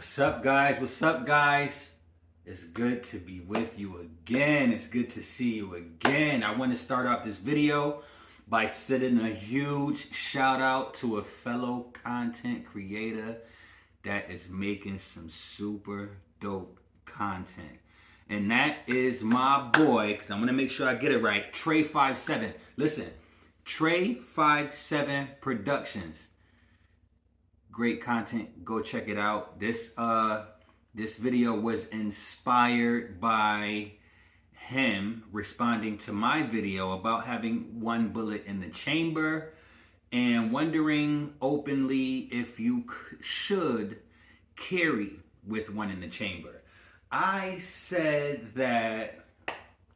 What's up, guys? What's up, guys? It's good to be with you again. It's good to see you again. I want to start off this video by sending a huge shout out to a fellow content creator that is making some super dope content. And that is my boy, because I'm going to make sure I get it right, Trey57. Listen, Trey57 Productions. Great content. Go check it out. This video was inspired by him responding to my video about having one bullet in the chamber and wondering openly if you should carry with one in the chamber. I said that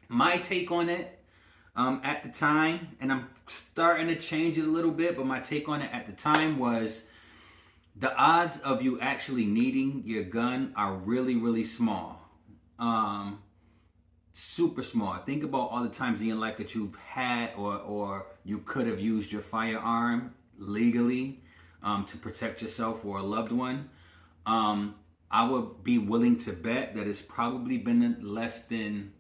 my take on it at the time, and I'm starting to change it a little bit, but my take on it at the time was the odds of you actually needing your gun are really, really small. Super small. Think about all the times in your life that you've had or you could have used your firearm legally to protect yourself or a loved one. I would be willing to bet that it's probably been less than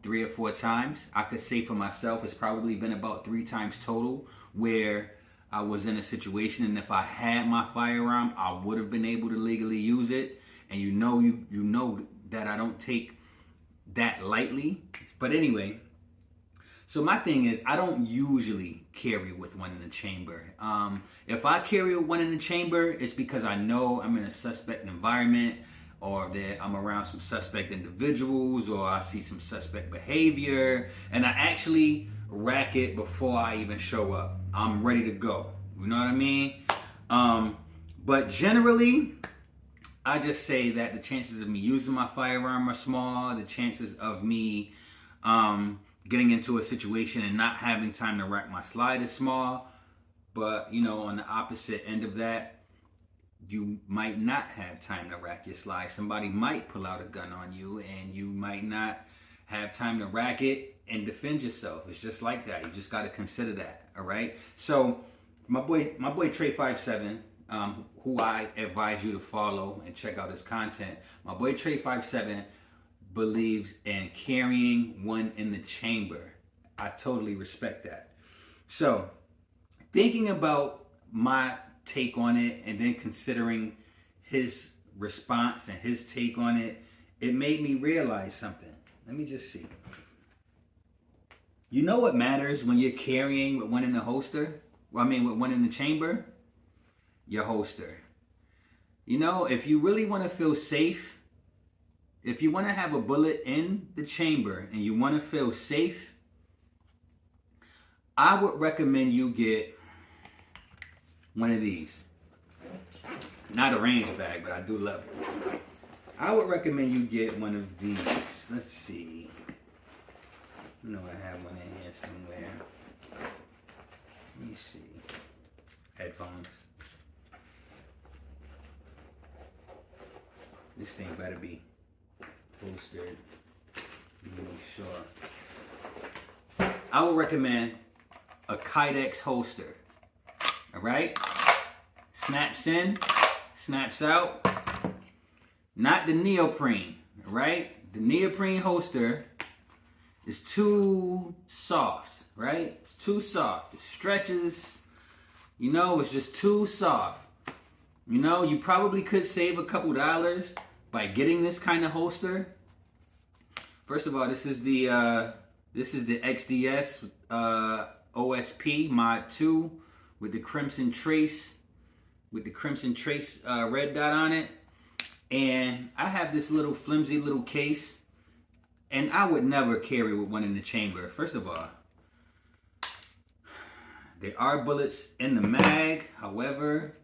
3 or 4 times. I could say for myself, it's probably been about 3 times total where I was in a situation, and if I had my firearm, I would have been able to legally use it. And you know that I don't take that lightly. But anyway, so my thing is, I don't usually carry with one in the chamber. If I carry one in the chamber, it's because I know I'm in a suspect environment, or that I'm around some suspect individuals, or I see some suspect behavior, and I actually rack it before I even show up. I'm ready to go. You know what I mean? But generally, I just say that the chances of me using my firearm are small. The chances of me getting into a situation and not having time to rack my slide is small. But, you know, on the opposite end of that, you might not have time to rack your slide. Somebody might pull out a gun on you, and you might not have time to rack it and defend yourself. It's just like that. You just got to consider that. All right. So my boy Trey57, who I advise you to follow and check out his content. My boy Trey57 believes in carrying one in the chamber. I totally respect that. So thinking about my take on it and then considering his response and his take on it, it made me realize something. Let me just see. You know what matters when you're carrying with one in the holster? Well, I mean, with one in the chamber? Your holster. You know, if you really want to feel safe, if you want to have a bullet in the chamber and you want to feel safe, I would recommend you get one of these. Not a range bag, but I do love it. I would recommend you get one of these. Let's see. I know I have one in here somewhere. Let me see. Headphones. This thing better be holstered. Make sure. I would recommend a Kydex holster. Alright? Snaps in, snaps out. Not the Neoprene. Alright? The Neoprene holster is too soft, right? It's too soft. It stretches, you know, it's just too soft. You know, you probably could save a couple dollars by getting this kind of holster. First of all, this is the XDS OSP Mod 2 with the crimson trace, red dot on it. And I have this little flimsy little case, and I would never carry with one in the chamber. First of all, there are bullets in the mag. However,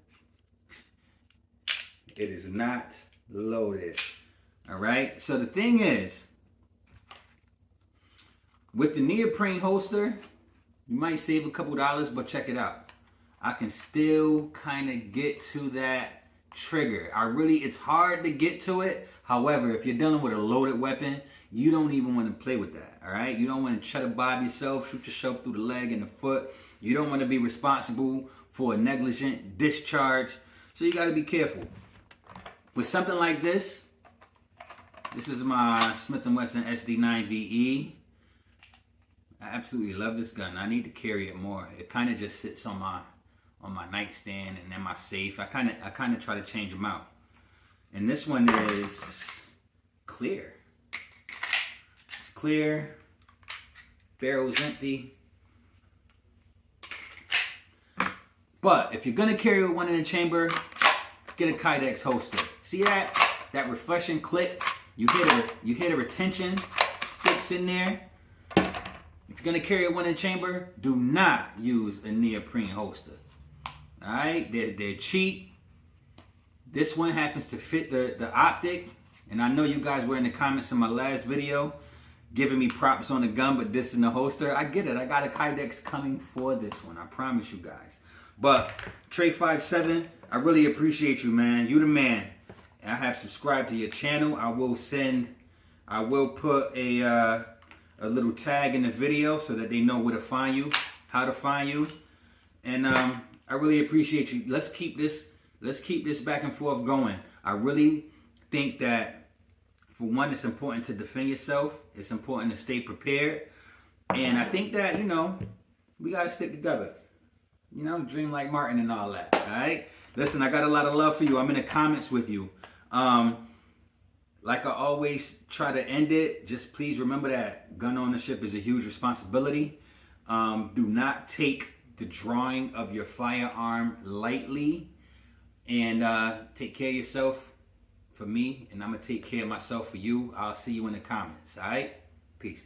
it is not loaded. All right. So the thing is, with the Neoprene holster, you might save a couple dollars, but check it out. I can still kind of get to that trigger. It's hard to get to it. However, if you're dealing with a loaded weapon, you don't even want to play with that. All right. You don't want to try to bob yourself, shoot yourself through the leg and the foot. You don't want to be responsible for a negligent discharge. So you got to be careful. with something like this, this is my Smith & Wesson SD9VE. I absolutely love this gun. I need to carry it more. It kind of just sits on my nightstand and in my safe. I kind of try to change them out. And this one is clear. It's clear. Barrel's empty. But if you're gonna carry one in the chamber, get a Kydex holster. See that? That refreshing click. You hit a retention, sticks in there. If you're gonna carry one in the chamber, do not use a neoprene holster. All right, they're cheap. This one happens to fit the optic, and I know you guys were in the comments in my last video giving me props on the gun, but this in the holster. I get it. I got a Kydex coming for this one. I promise you guys. But Trey57, I really appreciate you, man. You the man. I have subscribed to your channel. I will put a little tag in the video so that they know where to find you, how to find you, and I really appreciate you. Let's keep this back and forth going. I really think that, for one, it's important to defend yourself. It's important to stay prepared, and I think that, you know, we got to stick together. You know, dream like Martin and all that. All right. Listen, I got a lot of love for you. I'm in the comments with you. Like I always try to end it, just please remember that gun ownership is a huge responsibility. Do not take the drawing of your firearm lightly, and take care of yourself for me, and I'm going to take care of myself for you. I'll see you in the comments. All right? Peace.